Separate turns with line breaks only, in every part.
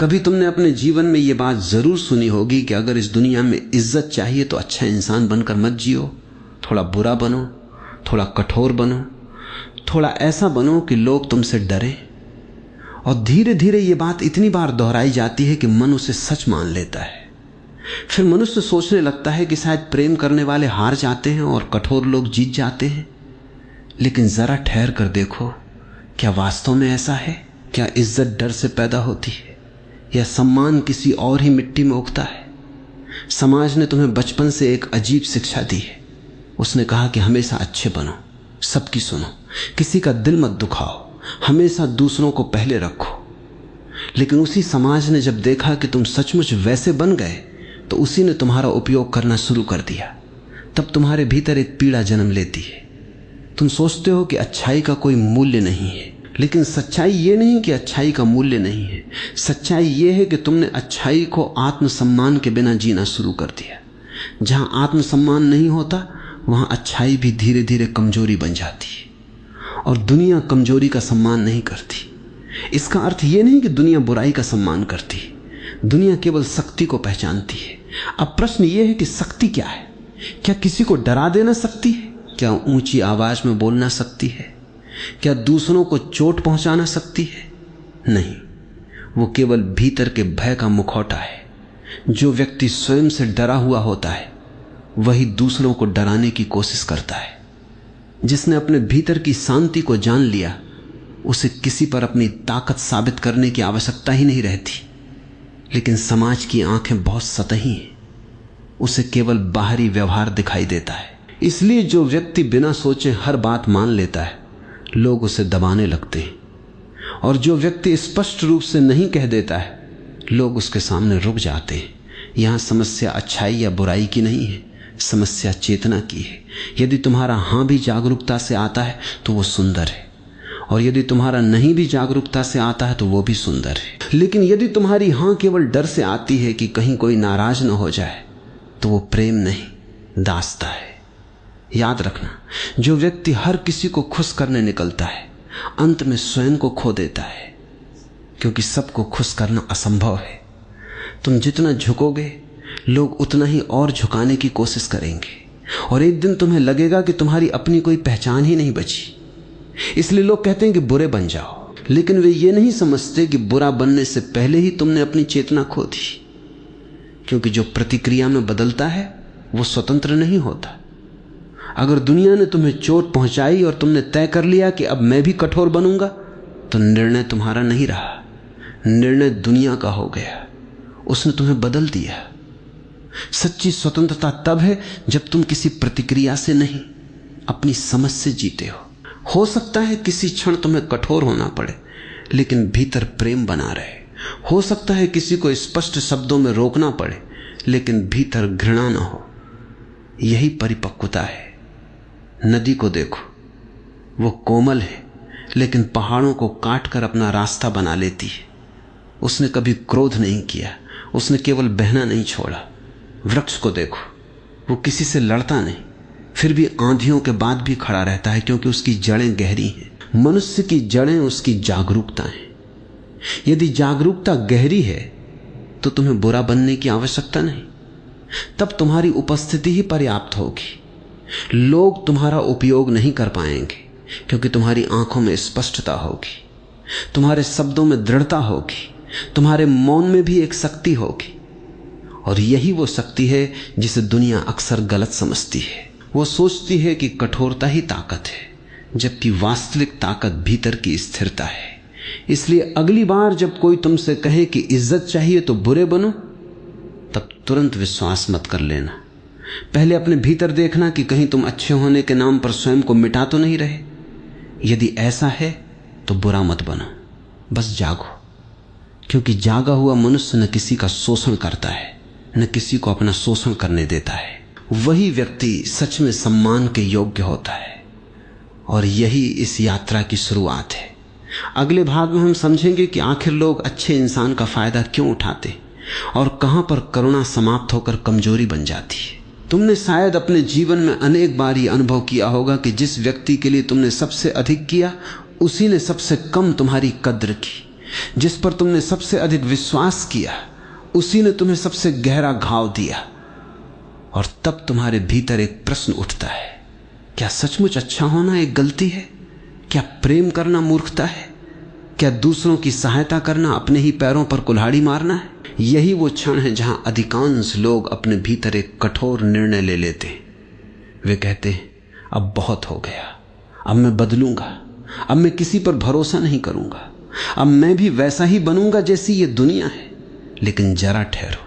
कभी तुमने अपने जीवन में ये बात जरूर सुनी होगी कि अगर इस दुनिया में इज्जत चाहिए तो अच्छा इंसान बनकर मत जियो, थोड़ा बुरा बनो, थोड़ा कठोर बनो, थोड़ा ऐसा बनो कि लोग तुमसे डरें। और धीरे धीरे ये बात इतनी बार दोहराई जाती है कि मन उसे सच मान लेता है। फिर मनुष्य सोचने लगता है कि शायद प्रेम करने वाले हार जाते हैं और कठोर लोग जीत जाते हैं। लेकिन जरा ठहर कर देखो, क्या वास्तव में ऐसा है? क्या इज्जत डर से पैदा होती है या सम्मान किसी और ही मिट्टी में उगता है? समाज ने तुम्हें बचपन से एक अजीब शिक्षा दी है। उसने कहा कि हमेशा अच्छे बनो, सबकी सुनो, किसी का दिल मत दुखाओ, हमेशा दूसरों को पहले रखो। लेकिन उसी समाज ने जब देखा कि तुम सचमुच वैसे बन गए तो उसी ने तुम्हारा उपयोग करना शुरू कर दिया। तब तुम्हारे भीतर एक पीड़ा जन्म लेती है। तुम सोचते हो कि अच्छाई का कोई मूल्य नहीं है, लेकिन सच्चाई ये नहीं कि अच्छाई का मूल्य नहीं है। सच्चाई ये है कि तुमने अच्छाई को आत्मसम्मान के बिना जीना शुरू कर दिया। जहां आत्मसम्मान नहीं होता वहां अच्छाई भी धीरे धीरे कमजोरी बन जाती है। और दुनिया कमजोरी का सम्मान नहीं करती। इसका अर्थ ये नहीं कि दुनिया बुराई का सम्मान करती है, दुनिया केवल शक्ति को पहचानती है। अब प्रश्न ये है कि शक्ति क्या है? क्या किसी को डरा देना शक्ति है? क्या ऊंची आवाज में बोलना शक्ति है? क्या दूसरों को चोट पहुंचाना शक्ति है? नहीं, वो केवल भीतर के भय का मुखौटा है। जो व्यक्ति स्वयं से डरा हुआ होता है वही दूसरों को डराने की कोशिश करता है। जिसने अपने भीतर की शांति को जान लिया उसे किसी पर अपनी ताकत साबित करने की आवश्यकता ही नहीं रहती। लेकिन समाज की आंखें बहुत सतही हैं, उसे केवल बाहरी व्यवहार दिखाई देता है। इसलिए जो व्यक्ति बिना सोचे हर बात मान लेता है लोग उसे दबाने लगते हैं, और जो व्यक्ति स्पष्ट रूप से नहीं कह देता है लोग उसके सामने रुक जाते हैं। यहां समस्या अच्छाई या बुराई की नहीं है, समस्या चेतना की है। यदि तुम्हारा हां भी जागरूकता से आता है तो वो सुंदर है, और यदि तुम्हारा नहीं भी जागरूकता से आता है तो वो भी सुंदर है। लेकिन यदि तुम्हारी हां केवल डर से आती है कि कहीं कोई नाराज न हो जाए तो वो प्रेम नहीं, दास्ता है। याद रखना, जो व्यक्ति हर किसी को खुश करने निकलता है अंत में स्वयं को खो देता है, क्योंकि सबको खुश करना असंभव है। तुम जितना झुकोगे लोग उतना ही और झुकाने की कोशिश करेंगे, और एक दिन तुम्हें लगेगा कि तुम्हारी अपनी कोई पहचान ही नहीं बची। इसलिए लोग कहते हैं कि बुरे बन जाओ, लेकिन वे ये नहीं समझते कि बुरा बनने से पहले ही तुमने अपनी चेतना खो दी। क्योंकि जो प्रतिक्रिया में बदलता है वो स्वतंत्र नहीं होता। अगर दुनिया ने तुम्हें चोट पहुंचाई और तुमने तय कर लिया कि अब मैं भी कठोर बनूंगा, तो निर्णय तुम्हारा नहीं रहा, निर्णय दुनिया का हो गया। उसने तुम्हें बदल दिया। सच्ची स्वतंत्रता तब है जब तुम किसी प्रतिक्रिया से नहीं, अपनी समझ से जीते हो सकता है किसी क्षण तुम्हें कठोर होना पड़े, लेकिन भीतर प्रेम बना रहे। हो सकता है किसी को स्पष्ट शब्दों में रोकना पड़े, लेकिन भीतर घृणा न हो। यही परिपक्वता है। नदी को देखो, वो कोमल है लेकिन पहाड़ों को काट कर अपना रास्ता बना लेती है। उसने कभी क्रोध नहीं किया, उसने केवल बहना नहीं छोड़ा। वृक्ष को देखो, वो किसी से लड़ता नहीं, फिर भी आंधियों के बाद भी खड़ा रहता है, क्योंकि उसकी जड़ें गहरी हैं। मनुष्य की जड़ें उसकी जागरूकता है। यदि जागरूकता गहरी है तो तुम्हें बुरा बनने की आवश्यकता नहीं, तब तुम्हारी उपस्थिति ही पर्याप्त होगी। लोग तुम्हारा उपयोग नहीं कर पाएंगे, क्योंकि तुम्हारी आंखों में स्पष्टता होगी, तुम्हारे शब्दों में दृढ़ता होगी, तुम्हारे मौन में भी एक शक्ति होगी। और यही वो शक्ति है जिसे दुनिया अक्सर गलत समझती है। वो सोचती है कि कठोरता ही ताकत है, जबकि वास्तविक ताकत भीतर की स्थिरता है। इसलिए अगली बार जब कोई तुमसे कहे कि इज्जत चाहिए तो बुरे बनो, तब तुरंत विश्वास मत कर लेना। पहले अपने भीतर देखना कि कहीं तुम अच्छे होने के नाम पर स्वयं को मिटा तो नहीं रहे। यदि ऐसा है तो बुरा मत बनो, बस जागो। क्योंकि जागा हुआ मनुष्य न किसी का शोषण करता है, न किसी को अपना शोषण करने देता है। वही व्यक्ति सच में सम्मान के योग्य होता है। और यही इस यात्रा की शुरुआत है। अगले भाग में हम समझेंगे कि आखिर लोग अच्छे इंसान का फायदा क्यों उठाते और कहां पर करुणा समाप्त होकर कमजोरी बन जाती है। तुमने शायद अपने जीवन में अनेक बार ये अनुभव किया होगा कि जिस व्यक्ति के लिए तुमने सबसे अधिक किया उसी ने सबसे कम तुम्हारी कद्र की। जिस पर तुमने सबसे अधिक विश्वास किया, उसी ने तुम्हें सबसे गहरा घाव दिया। और तब तुम्हारे भीतर एक प्रश्न उठता है, क्या सचमुच अच्छा होना एक गलती है? क्या प्रेम करना मूर्खता है? क्या दूसरों की सहायता करना अपने ही पैरों पर कुल्हाड़ी मारना है? यही वो क्षण है जहां अधिकांश लोग अपने भीतर एक कठोर निर्णय ले लेते हैं। वे कहते हैं, अब बहुत हो गया, अब मैं बदलूंगा, अब मैं किसी पर भरोसा नहीं करूंगा, अब मैं भी वैसा ही बनूंगा जैसी ये दुनिया है। लेकिन जरा ठहरो,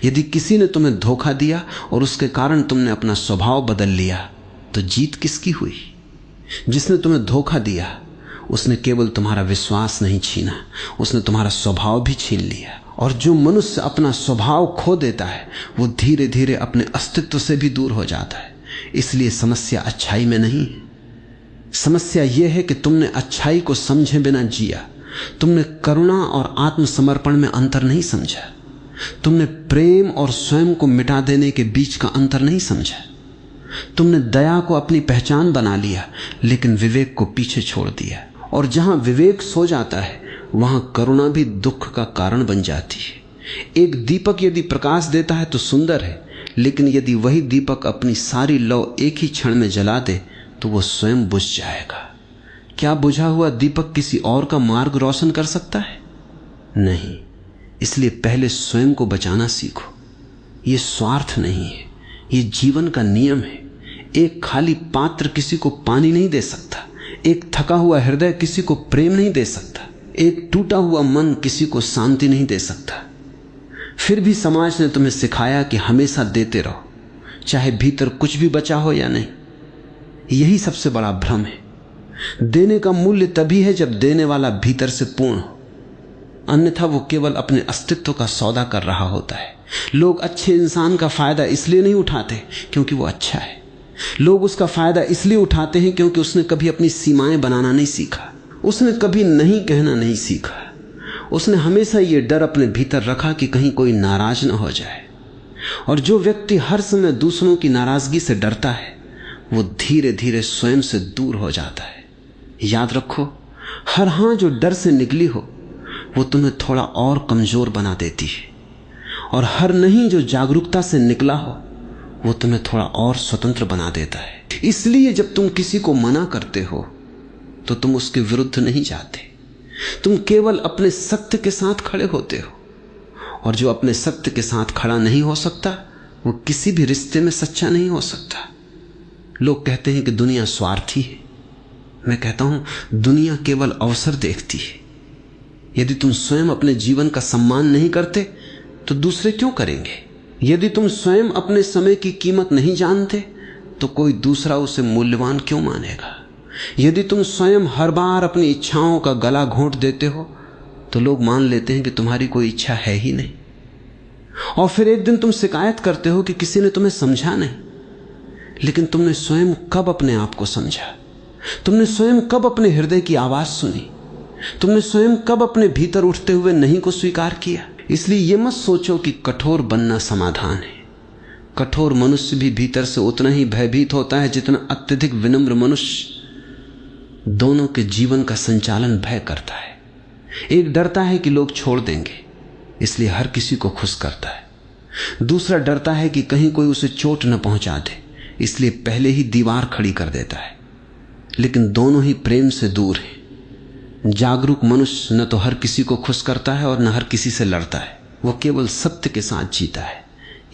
यदि किसी ने तुम्हें धोखा दिया और उसके कारण तुमने अपना स्वभाव बदल लिया, तो जीत किसकी हुई? जिसने तुम्हें धोखा दिया उसने केवल तुम्हारा विश्वास नहीं छीना, उसने तुम्हारा स्वभाव भी छीन लिया। और जो मनुष्य अपना स्वभाव खो देता है वो धीरे धीरे अपने अस्तित्व से भी दूर हो जाता है। इसलिए समस्या अच्छाई में नहीं है, समस्या यह है कि तुमने अच्छाई को समझे बिना जिया। तुमने करुणा और आत्मसमर्पण में अंतर नहीं समझा, तुमने प्रेम और स्वयं को मिटा देने के बीच का अंतर नहीं समझा। तुमने दया को अपनी पहचान बना लिया, लेकिन विवेक को पीछे छोड़ दिया। और जहां विवेक सो जाता है वहां करुणा भी दुख का कारण बन जाती है। एक दीपक यदि प्रकाश देता है तो सुंदर है, लेकिन यदि वही दीपक अपनी सारी लौ एक ही क्षण में जला दे तो वो स्वयं बुझ जाएगा। क्या बुझा हुआ दीपक किसी और का मार्ग रोशन कर सकता है? नहीं। इसलिए पहले स्वयं को बचाना सीखो। ये स्वार्थ नहीं है, ये जीवन का नियम है। एक खाली पात्र किसी को पानी नहीं दे सकता, एक थका हुआ हृदय किसी को प्रेम नहीं दे सकता, एक टूटा हुआ मन किसी को शांति नहीं दे सकता। फिर भी समाज ने तुम्हें सिखाया कि हमेशा देते रहो, चाहे भीतर कुछ भी बचा हो या नहीं। यही सबसे बड़ा भ्रम है। देने का मूल्य तभी है जब देने वाला भीतर से पूर्ण हो, अन्यथा वो केवल अपने अस्तित्व का सौदा कर रहा होता है। लोग अच्छे इंसान का फायदा इसलिए नहीं उठाते क्योंकि वो अच्छा है, लोग उसका फायदा इसलिए उठाते हैं क्योंकि उसने कभी अपनी सीमाएं बनाना नहीं सीखा, उसने कभी नहीं कहना नहीं सीखा, उसने हमेशा ये डर अपने भीतर रखा कि कहीं कोई नाराज न हो जाए। और जो व्यक्ति हर समय दूसरों की नाराजगी से डरता है वो धीरे धीरे स्वयं से दूर हो जाता है। याद रखो, हर हां जो डर से निकली हो वो तुम्हें थोड़ा और कमजोर बना देती है, और हर नहीं जो जागरूकता से निकला हो वो तुम्हें थोड़ा और स्वतंत्र बना देता है। इसलिए जब तुम किसी को मना करते हो तो तुम उसके विरुद्ध नहीं जाते, तुम केवल अपने सत्य के साथ खड़े होते हो। और जो अपने सत्य के साथ खड़ा नहीं हो सकता वो किसी भी रिश्ते में सच्चा नहीं हो सकता। लोग कहते हैं कि दुनिया स्वार्थी है। मैं कहता हूं दुनिया केवल अवसर देखती है। यदि तुम स्वयं अपने जीवन का सम्मान नहीं करते तो दूसरे क्यों करेंगे? यदि तुम स्वयं अपने समय की कीमत नहीं जानते तो कोई दूसरा उसे मूल्यवान क्यों मानेगा? यदि तुम स्वयं हर बार अपनी इच्छाओं का गला घोंट देते हो तो लोग मान लेते हैं कि तुम्हारी कोई इच्छा है ही नहीं। और फिर एक दिन तुम शिकायत करते हो कि किसी ने तुम्हें समझा नहीं। लेकिन तुमने स्वयं कब अपने आप को समझा? तुमने स्वयं कब अपने हृदय की आवाज सुनी? तुमने स्वयं कब अपने भीतर उठते हुए नहीं को स्वीकार किया? इसलिए यह मत सोचो कि कठोर बनना समाधान है। कठोर मनुष्य भी भीतर से उतना ही भयभीत होता है जितना अत्यधिक विनम्र मनुष्य। दोनों के जीवन का संचालन भय करता है। एक डरता है कि लोग छोड़ देंगे, इसलिए हर किसी को खुश करता है। दूसरा डरता है कि कहीं कोई उसे चोट न पहुंचा दे, इसलिए पहले ही दीवार खड़ी कर देता है। लेकिन दोनों ही प्रेम से दूर हैं। जागरूक मनुष्य न तो हर किसी को खुश करता है और न हर किसी से लड़ता है, वो केवल सत्य के साथ जीता है।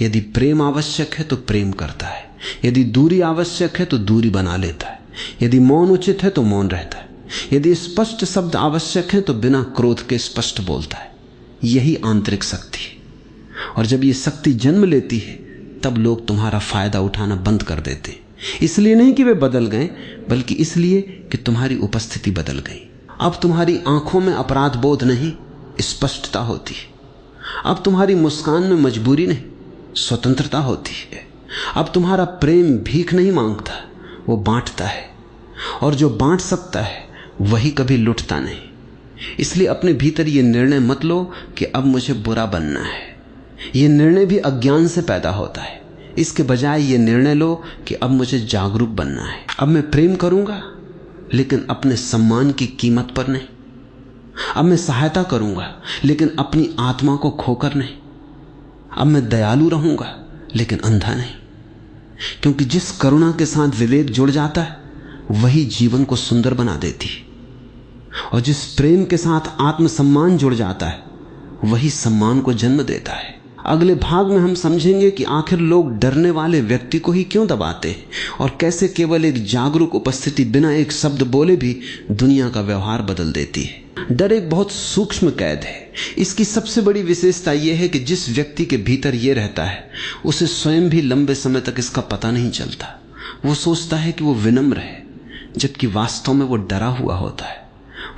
यदि प्रेम आवश्यक है तो प्रेम करता है, यदि दूरी आवश्यक है तो दूरी बना लेता है, यदि मौन उचित है तो मौन रहता है, यदि स्पष्ट शब्द आवश्यक है तो बिना क्रोध के स्पष्ट बोलता है। यही आंतरिक शक्ति है। और जब ये शक्ति जन्म लेती है तब लोग तुम्हारा फायदा उठाना बंद कर देते हैं। इसलिए नहीं कि वे बदल गए, बल्कि इसलिए कि तुम्हारी उपस्थिति बदल गई। अब तुम्हारी आंखों में अपराध बोध नहीं, स्पष्टता होती है। अब तुम्हारी मुस्कान में मजबूरी नहीं, स्वतंत्रता होती है। अब तुम्हारा प्रेम भीख नहीं मांगता, वो बांटता है। और जो बांट सकता है वही कभी लुटता नहीं। इसलिए अपने भीतर ये निर्णय मत लो कि अब मुझे बुरा बनना है। ये निर्णय भी अज्ञान से पैदा होता है। इसके बजाय ये निर्णय लो कि अब मुझे जागरूक बनना है। अब मैं प्रेम करूंगा, लेकिन अपने सम्मान की कीमत पर नहीं। अब मैं सहायता करूंगा लेकिन अपनी आत्मा को खोकर नहीं। अब मैं दयालु रहूंगा लेकिन अंधा नहीं, क्योंकि जिस करुणा के साथ विवेक जुड़ जाता है वही जीवन को सुंदर बना देती है, और जिस प्रेम के साथ आत्मसम्मान जुड़ जाता है वही सम्मान को जन्म देता है। अगले भाग में हम समझेंगे कि आखिर लोग डरने वाले व्यक्ति को ही क्यों दबाते हैं और कैसे केवल एक जागरूक उपस्थिति बिना एक शब्द बोले भी दुनिया का व्यवहार बदल देती है। डर एक बहुत सूक्ष्म कैद है। इसकी सबसे बड़ी विशेषता यह है कि जिस व्यक्ति के भीतर यह रहता है उसे स्वयं भी लंबे समय तक इसका पता नहीं चलता। वो सोचता है कि वो विनम्र है, जबकि वास्तव में वो डरा हुआ होता है।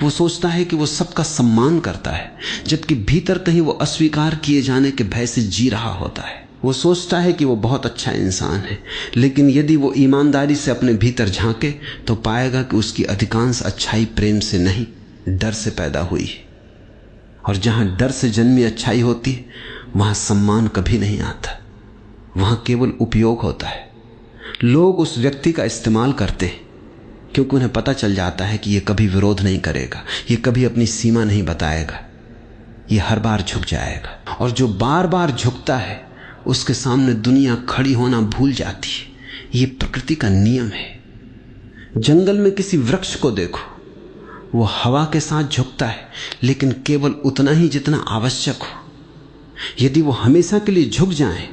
वो सोचता है कि वो सबका सम्मान करता है, जबकि भीतर कहीं वो अस्वीकार किए जाने के भय से जी रहा होता है। वो सोचता है कि वो बहुत अच्छा इंसान है, लेकिन यदि वो ईमानदारी से अपने भीतर झांके तो पाएगा कि उसकी अधिकांश अच्छाई प्रेम से नहीं, डर से पैदा हुई है। और जहां डर से जन्मी अच्छाई होती है वहां सम्मान कभी नहीं आता, वहां केवल उपयोग होता है। लोग उस व्यक्ति का इस्तेमाल करते हैं क्योंकि उन्हें पता चल जाता है कि ये कभी विरोध नहीं करेगा, ये कभी अपनी सीमा नहीं बताएगा, ये हर बार झुक जाएगा। और जो बार बार झुकता है उसके सामने दुनिया खड़ी होना भूल जाती है। ये प्रकृति का नियम है। जंगल में किसी वृक्ष को देखो, वो हवा के साथ झुकता है लेकिन केवल उतना ही जितना आवश्यक हो। यदि वो हमेशा के लिए झुक जाए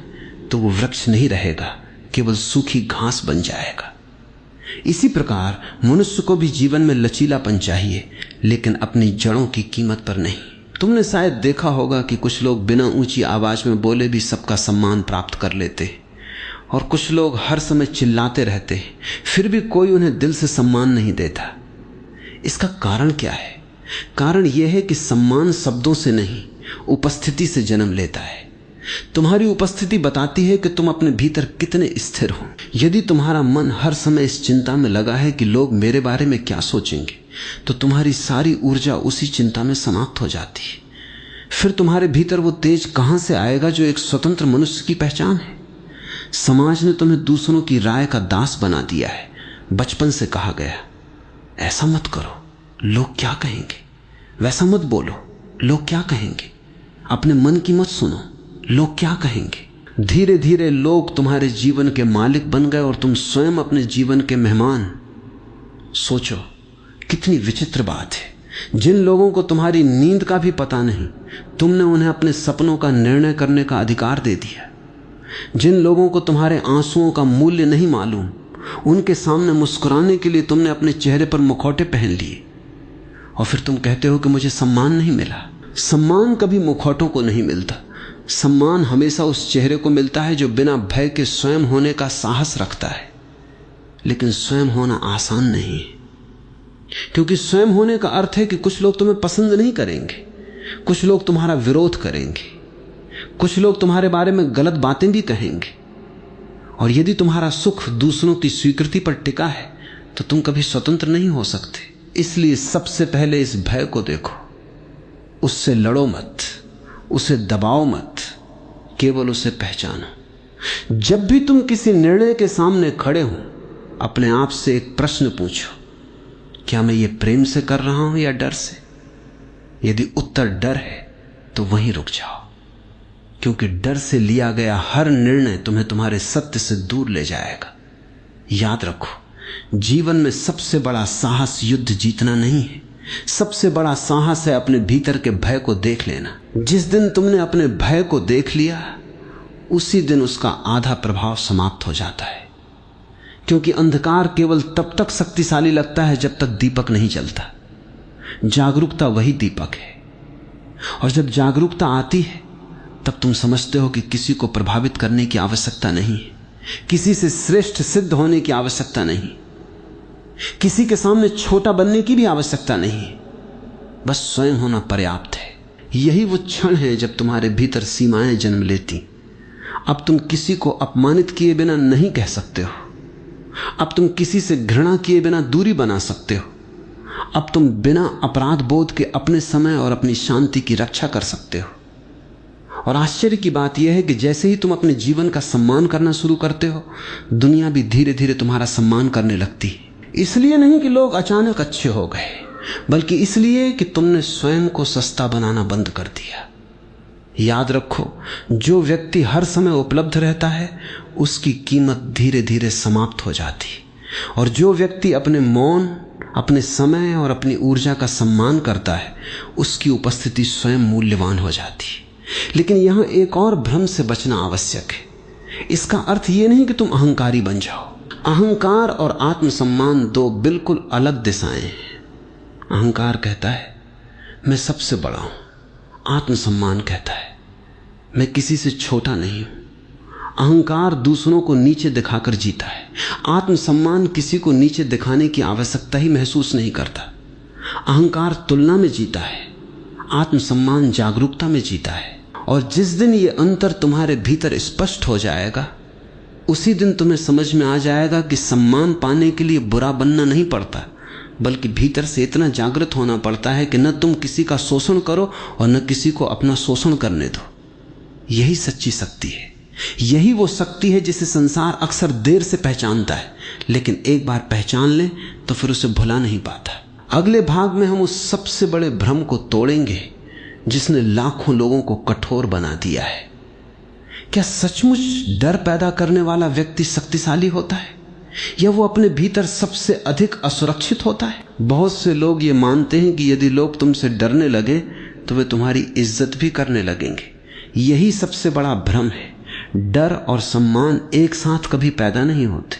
तो वो वृक्ष नहीं रहेगा, केवल सूखी घास बन जाएगा। इसी प्रकार मनुष्य को भी जीवन में लचीलापन चाहिए, लेकिन अपनी जड़ों की कीमत पर नहीं। तुमने शायद देखा होगा कि कुछ लोग बिना ऊंची आवाज में बोले भी सबका सम्मान प्राप्त कर लेते हैं, और कुछ लोग हर समय चिल्लाते रहते हैं, फिर भी कोई उन्हें दिल से सम्मान नहीं देता। इसका कारण क्या है? कारण यह है कि सम्मान शब्दों से नहीं, उपस्थिति से जन्म लेता है। तुम्हारी उपस्थिति बताती है कि तुम अपने भीतर कितने स्थिर हो। यदि तुम्हारा मन हर समय इस चिंता में लगा है कि लोग मेरे बारे में क्या सोचेंगे, तो तुम्हारी सारी ऊर्जा उसी चिंता में समाप्त हो जाती है। फिर तुम्हारे भीतर वो तेज कहां से आएगा जो एक स्वतंत्र मनुष्य की पहचान है? समाज ने तुम्हें दूसरों की राय का दास बना दिया है। बचपन से कहा गया, ऐसा मत करो, लोग क्या कहेंगे, वैसा मत बोलो, लोग क्या कहेंगे, अपने मन की मत सुनो, लोग क्या कहेंगे। धीरे धीरे लोग तुम्हारे जीवन के मालिक बन गए और तुम स्वयं अपने जीवन के मेहमान। सोचो कितनी विचित्र बात है। जिन लोगों को तुम्हारी नींद का भी पता नहीं, तुमने उन्हें अपने सपनों का निर्णय करने का अधिकार दे दिया। जिन लोगों को तुम्हारे आंसुओं का मूल्य नहीं मालूम, उनके सामने मुस्कुराने के लिए तुमने अपने चेहरे पर मुखौटे पहन लिए, और फिर तुम कहते हो कि मुझे सम्मान नहीं मिला। सम्मान कभी मुखौटों को नहीं मिलता। सम्मान हमेशा उस चेहरे को मिलता है जो बिना भय के स्वयं होने का साहस रखता है। लेकिन स्वयं होना आसान नहीं है, क्योंकि स्वयं होने का अर्थ है कि कुछ लोग तुम्हें पसंद नहीं करेंगे, कुछ लोग तुम्हारा विरोध करेंगे, कुछ लोग तुम्हारे बारे में गलत बातें भी कहेंगे। और यदि तुम्हारा सुख दूसरों की स्वीकृति पर टिका है तो तुम कभी स्वतंत्र नहीं हो सकते। इसलिए सबसे पहले इस भय को देखो, उससे लड़ो मत, उसे दबाओ मत, केवल उसे पहचानो। जब भी तुम किसी निर्णय के सामने खड़े हो, अपने आप से एक प्रश्न पूछो, क्या मैं ये प्रेम से कर रहा हूं या डर से? यदि उत्तर डर है तो वहीं रुक जाओ, क्योंकि डर से लिया गया हर निर्णय तुम्हें तुम्हारे सत्य से दूर ले जाएगा। याद रखो, जीवन में सबसे बड़ा साहस युद्ध जीतना नहीं है, सबसे बड़ा साहस है अपने भीतर के भय को देख लेना। जिस दिन तुमने अपने भय को देख लिया, उसी दिन उसका आधा प्रभाव समाप्त हो जाता है, क्योंकि अंधकार केवल तब तक शक्तिशाली लगता है जब तक दीपक नहीं जलता। जागरूकता वही दीपक है, और जब जागरूकता आती है तब तुम समझते हो कि किसी को प्रभावित करने की आवश्यकता नहीं है, किसी से श्रेष्ठ सिद्ध होने की आवश्यकता नहीं, किसी के सामने छोटा बनने की भी आवश्यकता नहीं, बस स्वयं होना पर्याप्त है। यही वो क्षण है जब तुम्हारे भीतर सीमाएं जन्म लेती। अब तुम किसी को अपमानित किए बिना नहीं कह सकते हो, अब तुम किसी से घृणा किए बिना दूरी बना सकते हो, अब तुम बिना अपराध बोध के अपने समय और अपनी शांति की रक्षा कर सकते हो। और आश्चर्य की बात यह है कि जैसे ही तुम अपने जीवन का सम्मान करना शुरू करते हो, दुनिया भी धीरे धीरे तुम्हारा सम्मान करने लगती है। इसलिए नहीं कि लोग अचानक अच्छे हो गए, बल्कि इसलिए कि तुमने स्वयं को सस्ता बनाना बंद कर दिया। याद रखो, जो व्यक्ति हर समय उपलब्ध रहता है उसकी कीमत धीरे धीरे समाप्त हो जाती, और जो व्यक्ति अपने मौन, अपने समय और अपनी ऊर्जा का सम्मान करता है उसकी उपस्थिति स्वयं मूल्यवान हो जाती है। लेकिन यहां एक और भ्रम से बचना आवश्यक है। इसका अर्थ यह नहीं कि तुम अहंकारी बन जाओ। अहंकार और आत्मसम्मान दो बिल्कुल अलग दिशाएं हैं। अहंकार कहता है मैं सबसे बड़ा हूं, आत्मसम्मान कहता है मैं किसी से छोटा नहीं हूं। अहंकार दूसरों को नीचे दिखाकर जीता है, आत्मसम्मान किसी को नीचे दिखाने की आवश्यकता ही महसूस नहीं करता। अहंकार तुलना में जीता है, आत्मसम्मान जागरूकता में जीता है। और जिस दिन ये अंतर तुम्हारे भीतर स्पष्ट हो जाएगा, उसी दिन तुम्हें समझ में आ जाएगा कि सम्मान पाने के लिए बुरा बनना नहीं पड़ता, बल्कि भीतर से इतना जागृत होना पड़ता है कि न तुम किसी का शोषण करो और न किसी को अपना शोषण करने दो। यही सच्ची शक्ति है। यही वो शक्ति है जिसे संसार अक्सर देर से पहचानता है, लेकिन एक बार पहचान ले तो फिर उसे भुला नहीं पाता। अगले भाग में हम उस सबसे बड़े भ्रम को तोड़ेंगे जिसने लाखों लोगों को कठोर बना दिया है। क्या सचमुच डर पैदा करने वाला व्यक्ति शक्तिशाली होता है, या वो अपने भीतर सबसे अधिक असुरक्षित होता है? बहुत से लोग ये मानते हैं कि यदि लोग तुमसे डरने लगे तो वे तुम्हारी इज्जत भी करने लगेंगे। यही सबसे बड़ा भ्रम है। डर और सम्मान एक साथ कभी पैदा नहीं होते।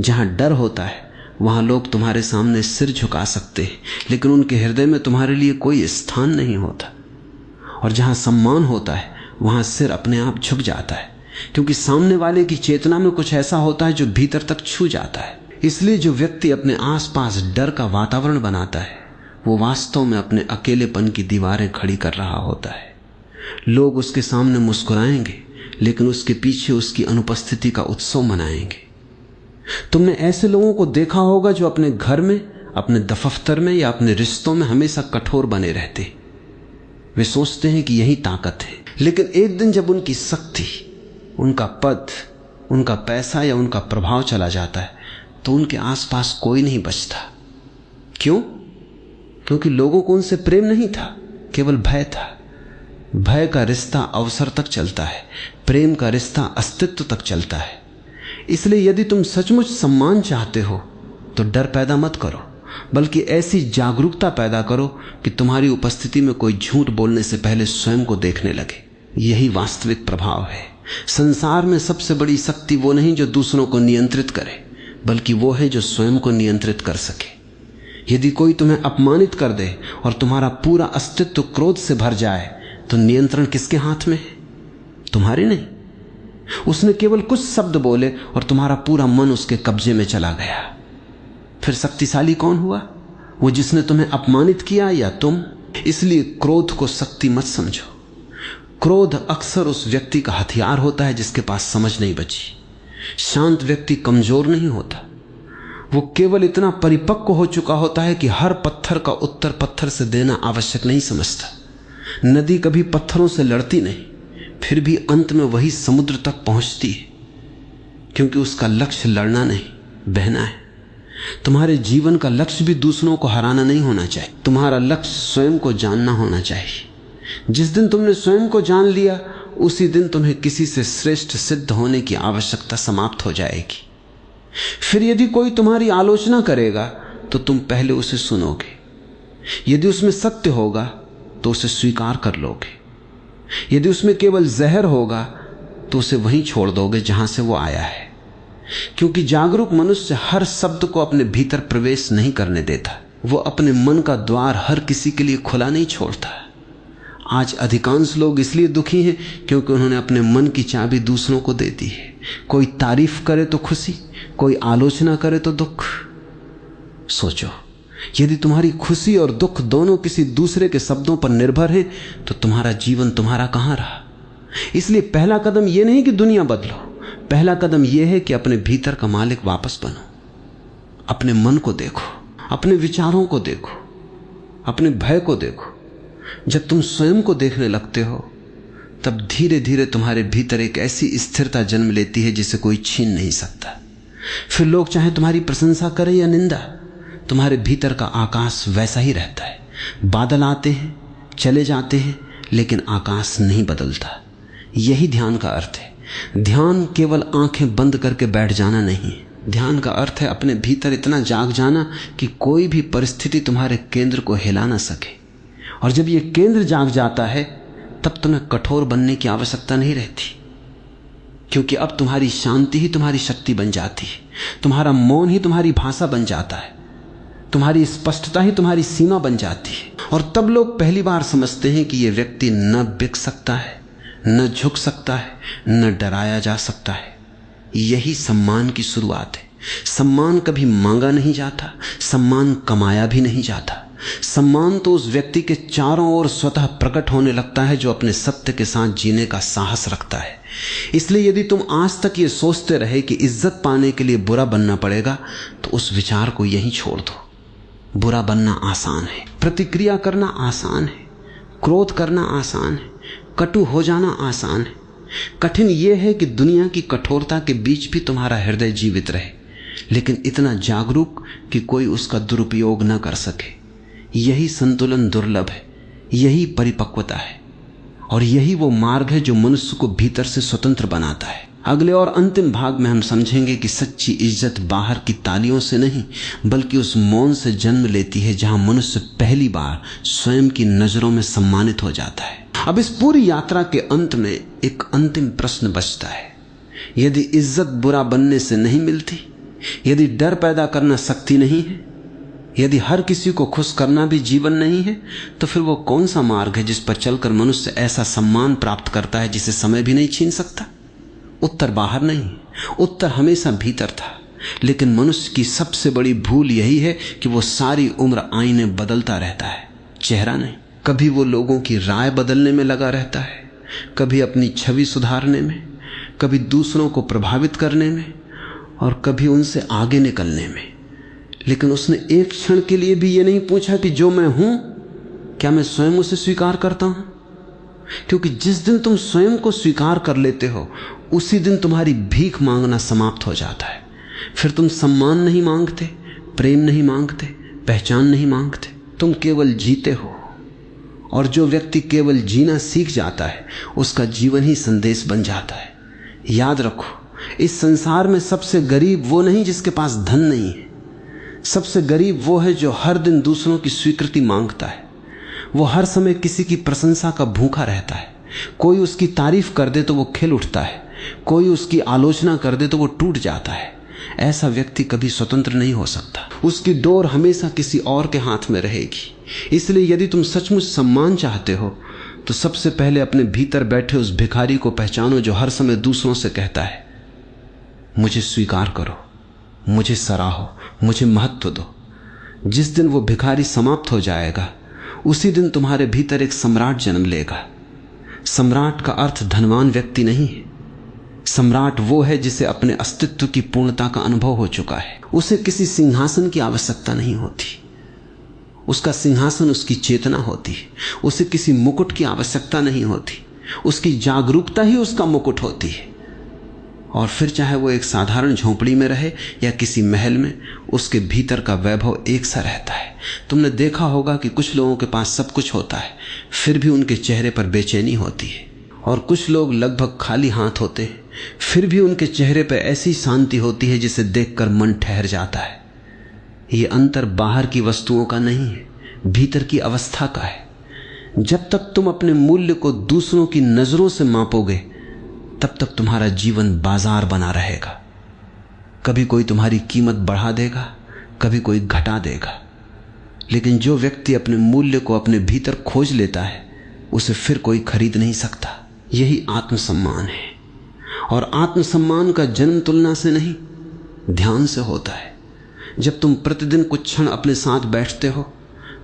जहां डर होता है वहां लोग तुम्हारे सामने सिर झुका सकते हैं, लेकिन उनके हृदय में तुम्हारे लिए कोई स्थान नहीं होता। और जहां सम्मान होता है वहां सिर अपने आप झुक जाता है, क्योंकि सामने वाले की चेतना में कुछ ऐसा होता है जो भीतर तक छू जाता है। इसलिए जो व्यक्ति अपने आसपास डर का वातावरण बनाता है वो वास्तव में अपने अकेलेपन की दीवारें खड़ी कर रहा होता है। लोग उसके सामने मुस्कुराएंगे, लेकिन उसके पीछे उसकी अनुपस्थिति का उत्सव मनाएंगे। तुमने ऐसे लोगों को देखा होगा जो अपने घर में, अपने दफ्तर में या अपने रिश्तों में हमेशा कठोर बने रहते। वे सोचते हैं कि यही ताकत है, लेकिन एक दिन जब उनकी शक्ति, उनका पद, उनका पैसा या उनका प्रभाव चला जाता है तो उनके आसपास कोई नहीं बचता। क्यों? क्योंकि लोगों को उनसे प्रेम नहीं था, केवल भय था। भय का रिश्ता अवसर तक चलता है, प्रेम का रिश्ता अस्तित्व तक चलता है। इसलिए यदि तुम सचमुच सम्मान चाहते हो तो डर पैदा मत करो, बल्कि ऐसी जागरूकता पैदा करो कि तुम्हारी उपस्थिति में कोई झूठ बोलने से पहले स्वयं को देखने लगे। यही वास्तविक प्रभाव है। संसार में सबसे बड़ी शक्ति वो नहीं जो दूसरों को नियंत्रित करे, बल्कि वो है जो स्वयं को नियंत्रित कर सके। यदि कोई तुम्हें अपमानित कर दे और तुम्हारा पूरा अस्तित्व क्रोध से भर जाए तो नियंत्रण किसके हाथ में है? तुम्हारे नहीं। उसने केवल कुछ शब्द बोले और तुम्हारा पूरा मन उसके कब्जे में चला गया। फिर शक्तिशाली कौन हुआ? वो जिसने तुम्हें अपमानित किया या तुम? इसलिए क्रोध को शक्ति मत समझो। क्रोध अक्सर उस व्यक्ति का हथियार होता है जिसके पास समझ नहीं बची। शांत व्यक्ति कमजोर नहीं होता, वो केवल इतना परिपक्व हो चुका होता है कि हर पत्थर का उत्तर पत्थर से देना आवश्यक नहीं समझता। नदी कभी पत्थरों से लड़ती नहीं, फिर भी अंत में वही समुद्र तक पहुंचती है, क्योंकि उसका लक्ष्य लड़ना नहीं, बहना है। तुम्हारे जीवन का लक्ष्य भी दूसरों को हराना नहीं होना चाहिए। तुम्हारा लक्ष्य स्वयं को जानना होना चाहिए। जिस दिन तुमने स्वयं को जान लिया, उसी दिन तुम्हें किसी से श्रेष्ठ सिद्ध होने की आवश्यकता समाप्त हो जाएगी। फिर यदि कोई तुम्हारी आलोचना करेगा तो तुम पहले उसे सुनोगे। यदि उसमें सत्य होगा तो उसे स्वीकार कर लोगे। यदि उसमें केवल जहर होगा तो उसे वहीं छोड़ दोगे जहां से वो आया है, क्योंकि जागरूक मनुष्य हर शब्द को अपने भीतर प्रवेश नहीं करने देता। वो अपने मन का द्वार हर किसी के लिए खुला नहीं छोड़ता। आज अधिकांश लोग इसलिए दुखी हैं क्योंकि उन्होंने अपने मन की चाबी दूसरों को दे दी है। कोई तारीफ करे तो खुशी, कोई आलोचना करे तो दुख। सोचो, यदि तुम्हारी खुशी और दुख दोनों किसी दूसरे के शब्दों पर निर्भर हैं तो तुम्हारा जीवन तुम्हारा कहां रहा? इसलिए पहला कदम यह नहीं कि दुनिया बदलो, पहला कदम यह है कि अपने भीतर का मालिक वापस बनो। अपने मन को देखो, अपने विचारों को देखो, अपने भय को देखो। जब तुम स्वयं को देखने लगते हो तब धीरे धीरे तुम्हारे भीतर एक ऐसी स्थिरता जन्म लेती है जिसे कोई छीन नहीं सकता। फिर लोग चाहे तुम्हारी प्रशंसा करें या निंदा, तुम्हारे भीतर का आकाश वैसा ही रहता है। बादल आते हैं, चले जाते हैं, लेकिन आकाश नहीं बदलता। यही ध्यान का अर्थ है। ध्यान केवल आंखें बंद करके बैठ जाना नहीं है। ध्यान का अर्थ है अपने भीतर इतना जाग जाना कि कोई भी परिस्थिति तुम्हारे केंद्र को हिला ना सके। और जब ये केंद्र जाग जाता है तब तुम्हें कठोर बनने की आवश्यकता नहीं रहती, क्योंकि अब तुम्हारी शांति ही तुम्हारी शक्ति बन जाती है, तुम्हारा मौन ही तुम्हारी भाषा बन जाता है, तुम्हारी स्पष्टता ही तुम्हारी सीमा बन जाती है। और तब लोग पहली बार समझते हैं कि यह व्यक्ति न बिक सकता है, न झुक सकता है, न डराया जा सकता है। यही सम्मान की शुरुआत है। सम्मान कभी मांगा नहीं जाता, सम्मान कमाया भी नहीं जाता। सम्मान तो उस व्यक्ति के चारों ओर स्वतः प्रकट होने लगता है जो अपने सत्य के साथ जीने का साहस रखता है। इसलिए यदि तुम आज तक ये सोचते रहे कि इज्जत पाने के लिए बुरा बनना पड़ेगा, तो उस विचार को यहीं छोड़ दो। बुरा बनना आसान है, प्रतिक्रिया करना आसान है, क्रोध करना आसान है, कटु हो जाना आसान है। कठिन यह है कि दुनिया की कठोरता के बीच भी तुम्हारा हृदय जीवित रहे, लेकिन इतना जागरूक कि कोई उसका दुरुपयोग न कर सके। यही संतुलन दुर्लभ है, यही परिपक्वता है, और यही वो मार्ग है जो मनुष्य को भीतर से स्वतंत्र बनाता है। अगले और अंतिम भाग में हम समझेंगे कि सच्ची इज्जत बाहर की तालियों से नहीं, बल्कि उस मौन से जन्म लेती है जहां मनुष्य पहली बार स्वयं की नजरों में सम्मानित हो जाता है। अब इस पूरी यात्रा के अंत में एक अंतिम प्रश्न बचता है। यदि इज्जत बुरा बनने से नहीं मिलती, यदि डर पैदा करना शक्ति नहीं है, यदि हर किसी को खुश करना भी जीवन नहीं है, तो फिर वो कौन सा मार्ग है जिस पर चलकर मनुष्य ऐसा सम्मान प्राप्त करता है जिसे समय भी नहीं छीन सकता? उत्तर बाहर नहीं, उत्तर हमेशा भीतर था। लेकिन मनुष्य की सबसे बड़ी भूल यही है कि वो सारी उम्र आईने बदलता रहता है, चेहरा नहीं। कभी वो लोगों की राय बदलने में लगा रहता है, कभी अपनी छवि सुधारने में, कभी दूसरों को प्रभावित करने में, और कभी उनसे आगे निकलने में। लेकिन उसने एक क्षण के लिए भी ये नहीं पूछा कि जो मैं हूं, क्या मैं स्वयं उसे स्वीकार करता हूं? क्योंकि जिस दिन तुम स्वयं को स्वीकार कर लेते हो, उसी दिन तुम्हारी भीख मांगना समाप्त हो जाता है। फिर तुम सम्मान नहीं मांगते, प्रेम नहीं मांगते, पहचान नहीं मांगते, तुम केवल जीते हो। और जो व्यक्ति केवल जीना सीख जाता है, उसका जीवन ही संदेश बन जाता है। याद रखो, इस संसार में सबसे गरीब वो नहीं जिसके पास धन नहीं है, सबसे गरीब वो है जो हर दिन दूसरों की स्वीकृति मांगता है। वो हर समय किसी की प्रशंसा का भूखा रहता है। कोई उसकी तारीफ कर दे तो वो खिल उठता है, कोई उसकी आलोचना कर दे तो वो टूट जाता है। ऐसा व्यक्ति कभी स्वतंत्र नहीं हो सकता, उसकी डोर हमेशा किसी और के हाथ में रहेगी। इसलिए यदि तुम सचमुच सम्मान चाहते हो, तो सबसे पहले अपने भीतर बैठे उस भिखारी को पहचानो जो हर समय दूसरों से कहता है, मुझे स्वीकार करो, मुझे सराहो, मुझे महत्व दो। जिस दिन वो भिखारी समाप्त हो जाएगा, उसी दिन तुम्हारे भीतर एक सम्राट जन्म लेगा। सम्राट का अर्थ धनवान व्यक्ति नहीं है। सम्राट वो है जिसे अपने अस्तित्व की पूर्णता का अनुभव हो चुका है। उसे किसी सिंहासन की आवश्यकता नहीं होती, उसका सिंहासन उसकी चेतना होती है। उसे किसी मुकुट की आवश्यकता नहीं होती, उसकी जागरूकता ही उसका मुकुट होती है। और फिर चाहे वो एक साधारण झोंपड़ी में रहे या किसी महल में, उसके भीतर का वैभव एक सा रहता है। तुमने देखा होगा कि कुछ लोगों के पास सब कुछ होता है, फिर भी उनके चेहरे पर बेचैनी होती है, और कुछ लोग लगभग खाली हाथ होते हैं, फिर भी उनके चेहरे पर ऐसी शांति होती है जिसे देखकर मन ठहर जाता है। ये अंतर बाहर की वस्तुओं का नहीं है, भीतर की अवस्था का है। जब तक तुम अपने मूल्य को दूसरों की नजरों से मापोगे, तब तक तुम्हारा जीवन बाजार बना रहेगा। कभी कोई तुम्हारी कीमत बढ़ा देगा, कभी कोई घटा देगा। लेकिन जो व्यक्ति अपने मूल्य को अपने भीतर खोज लेता है, उसे फिर कोई खरीद नहीं सकता। यही आत्मसम्मान है। और आत्मसम्मान का जन्म तुलना से नहीं, ध्यान से होता है। जब तुम प्रतिदिन कुछ क्षण अपने साथ बैठते हो,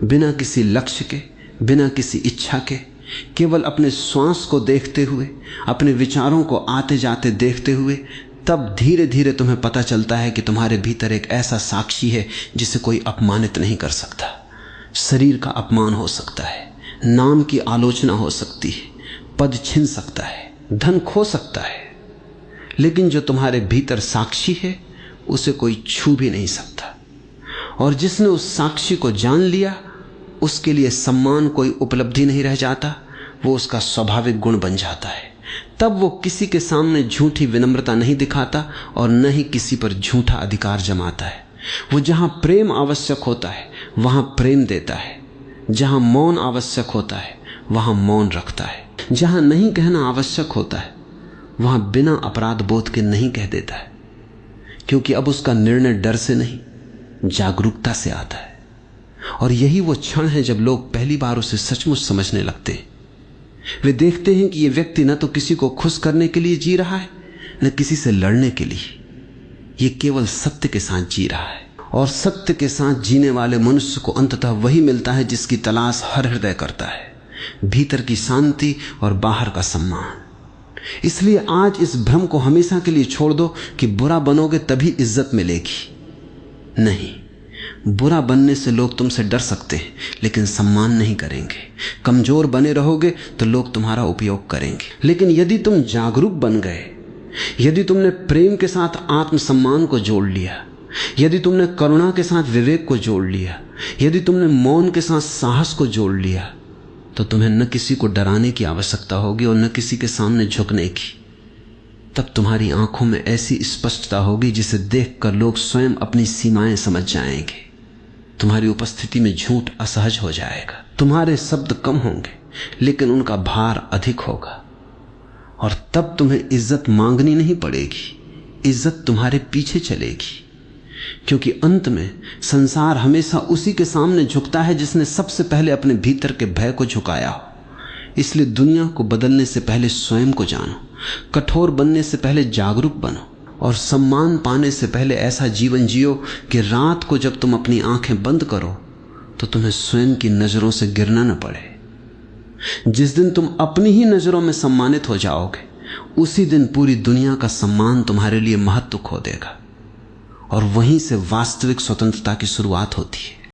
बिना किसी लक्ष्य के, बिना किसी इच्छा के, केवल अपने श्वास को देखते हुए, अपने विचारों को आते जाते देखते हुए, तब धीरे धीरे तुम्हें पता चलता है कि तुम्हारे भीतर एक ऐसा साक्षी है जिसे कोई अपमानित नहीं कर सकता। शरीर का अपमान हो सकता है, नाम की आलोचना हो सकती है, पद छिन सकता है, धन खो सकता है, लेकिन जो तुम्हारे भीतर साक्षी है, उसे कोई छू भी नहीं सकता। और जिसने उस साक्षी को जान लिया उसके लिए सम्मान कोई उपलब्धि नहीं रह जाता, वो उसका स्वाभाविक गुण बन जाता है। तब वो किसी के सामने झूठी विनम्रता नहीं दिखाता और न ही किसी पर झूठा अधिकार जमाता है। वो जहां प्रेम आवश्यक होता है वहां प्रेम देता है, जहां मौन आवश्यक होता है वहां मौन रखता है, जहां नहीं कहना आवश्यक होता है वहां बिना अपराध बोध के नहीं कह देता है, क्योंकि अब उसका निर्णय डर से नहीं जागरूकता से आता है। और यही वो क्षण है जब लोग पहली बार उसे सचमुच समझने लगते हैं। वे देखते हैं कि ये व्यक्ति न तो किसी को खुश करने के लिए जी रहा है न किसी से लड़ने के लिए, ये केवल सत्य के साथ जी रहा है। और सत्य के साथ जीने वाले मनुष्य को अंततः वही मिलता है जिसकी तलाश हर हृदय करता है, भीतर की शांति और बाहर का सम्मान। इसलिए आज इस भ्रम को हमेशा के लिए छोड़ दो कि बुरा बनोगे तभी इज्जत मिलेगी। नहीं, बुरा बनने से लोग तुमसे डर सकते हैं लेकिन सम्मान नहीं करेंगे। कमजोर बने रहोगे तो लोग तुम्हारा उपयोग करेंगे। लेकिन यदि तुम जागरूक बन गए, यदि तुमने प्रेम के साथ आत्मसम्मान को जोड़ लिया, यदि तुमने करुणा के साथ विवेक को जोड़ लिया, यदि तुमने मौन के साथ साहस को जोड़ लिया, तो तुम्हें न किसी को डराने की आवश्यकता होगी और न किसी के सामने झुकने की। तब तुम्हारी आंखों में ऐसी स्पष्टता होगी जिसे देखकर लोग स्वयं अपनी सीमाएं समझ जाएंगे। तुम्हारी उपस्थिति में झूठ असहज हो जाएगा। तुम्हारे शब्द कम होंगे लेकिन उनका भार अधिक होगा। और तब तुम्हें इज्जत मांगनी नहीं पड़ेगी, इज्जत तुम्हारे पीछे चलेगी। क्योंकि अंत में संसार हमेशा उसी के सामने झुकता है जिसने सबसे पहले अपने भीतर के भय को झुकाया हो। इसलिए दुनिया को बदलने से पहले स्वयं को जानो, कठोर बनने से पहले जागरूक बनो और सम्मान पाने से पहले ऐसा जीवन जियो कि रात को जब तुम अपनी आंखें बंद करो तो तुम्हें स्वयं की नजरों से गिरना न पड़े। जिस दिन तुम अपनी ही नजरों में सम्मानित हो जाओगे उसी दिन पूरी दुनिया का सम्मान तुम्हारे लिए महत्व खो देगा और वहीं से वास्तविक स्वतंत्रता की शुरुआत होती है।